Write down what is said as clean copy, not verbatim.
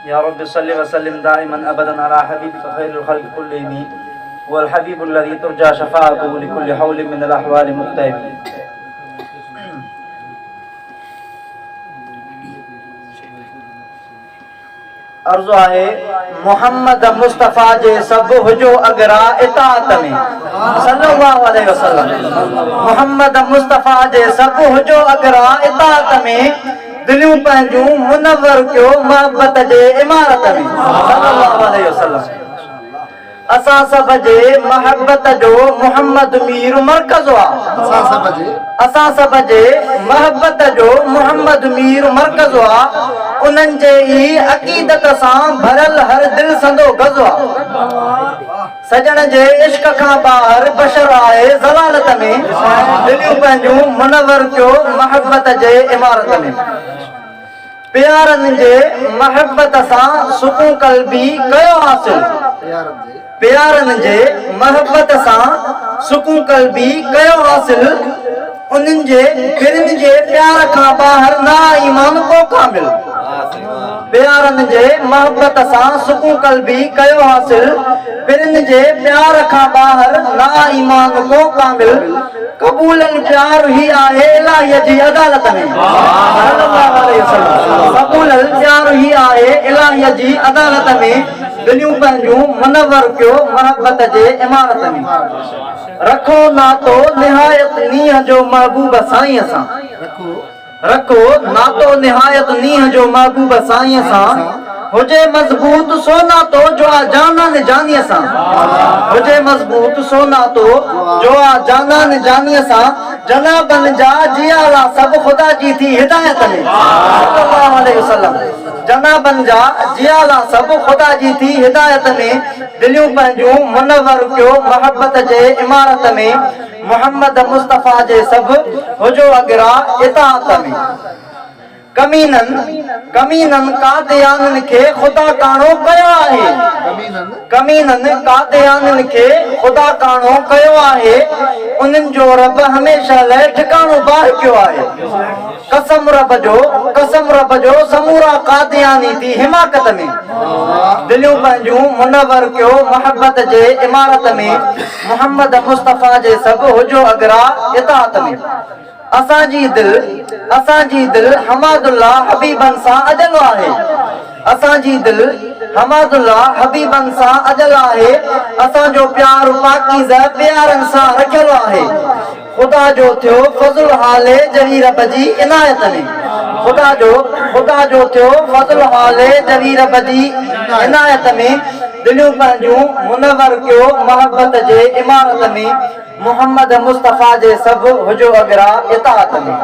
या रब्बि सल्लि व सल्लिम दाइमन अबदन अला हबीबिका खैरिल खल्क़ि कुल्लिहिम वल हबीबुल लज़ी तुरजा शफ़ाअतुहु लिकुल्लि हौलिन मिनल अहवालि मुक्तहिम। अर्ज़ु आहे मोहम्मद मुस्तफ़ा जे सब हुजो अगरा इताअत में सल्लल्लाहु अलैहि वसल्लम। मोहम्मद मुस्तफ़ा जे सब हुजो अगरा इताअत में दिलियूं पंहिंजूं मुनव्वर कयो मोहब्बत जे इमारत में सल्लल्लाहु अलैहि वसल्लम। असां सभ जे मोहब्बत जो मोहम्मद मीर मरकज़ आ। असां सभ जे मोहब्बत जो मोहम्मद मीर मरकज़ आ। उन्हनि जे ई अक़ीदत सां भरल हर दिल संदो गज़ आ। सजण जे इश्क खां ॿाहिर बशर आहे ज़लालत में दिलियूं पंहिंजूं मुनव्वर कयो मोहब्बत जे इमारत में। प्यारनि जे मोहब्बत सां सुकून क़ल्बी कयो हासिल। प्यारनि जे मोहब्बत सां सुकून क़ल्बी कयो हासिल। उन्हनि जे फिरनि जे प्यार खां ॿाहिर ना ईमान को कामिल। प्यारनि जे मोहब्बत सां सुकून क़ल्बी कयो हासिल। फिरनि जे प्यार खां ॿाहिर ना ईमान को कामिल। कबूलन प्यार ही आहे इलाही जी अदालत में सल्लल्लाहु अलैहि वसल्लम। कबूलन प्यार ही आहे इलाही जी अदालत में दिलियूं पंहिंजूं मुनव्वर कयो मोहब्बत जे इमारत में। रखो नातो निहायत नीह जो महबूब साईं सां। रखो नातो निहायत नीह जो महबूब साईं सां। हुजे मज़बूत सो नातो जो आ जानान जानीअ सां। हुजे मज़बूत सो नातो जो आ जानान जानीअ सां। जनाबन जा जियाला सब खुदा जी थी हिदायत में सल्लल्लाहु अलैहि वसल्लम। जनाबन जा जियाला सब खुदा जी थी हिदायत में दिलियूं पंहिंजूं मुनव्वर कयो मोहब्बत जे इमारत में। मोहम्मद मुस्तफ़ा जे सब हुजो अगरा इताअत में। कमीनन कादियाननि खे ख़ुदा काणो कयो आहे। कमीनन कादियाननि खे ख़ुदा काणो कयो आहे। उन्हनि जो रब हमेशह लाइ ठिकाणो बाहि कयो आहे। कसम रब जो समूरा कादियानी थी हिमाकत में दिलियूं पंहिंजूं मुनव्वर कयो मोहब्बत जे इमारत में। मोहम्मद मुस्तफ़ा जे सब हुजो अगरा इताअत में। असांजी दिल हमादुल्लाह हबीबन सां अजल आहे। असांजी दिल हमादुल्लाह हबीबन सां अजल आहे। असांजो प्यार पाकीज़ा प्यारनि सां रखियल आहे। ख़ुदा जो थियो फज़ल हाले जरी रब जी इनायत में। ख़ुदा जो थियो फज़ल हाले जरी रब जी इनायत में दिलियूं पंहिंजूं मुनव्वर कयो मोहब्बत जे इमारत में। मोहम्मद मुस्तफ़ा जे सब हुजो अगरा इताअत में।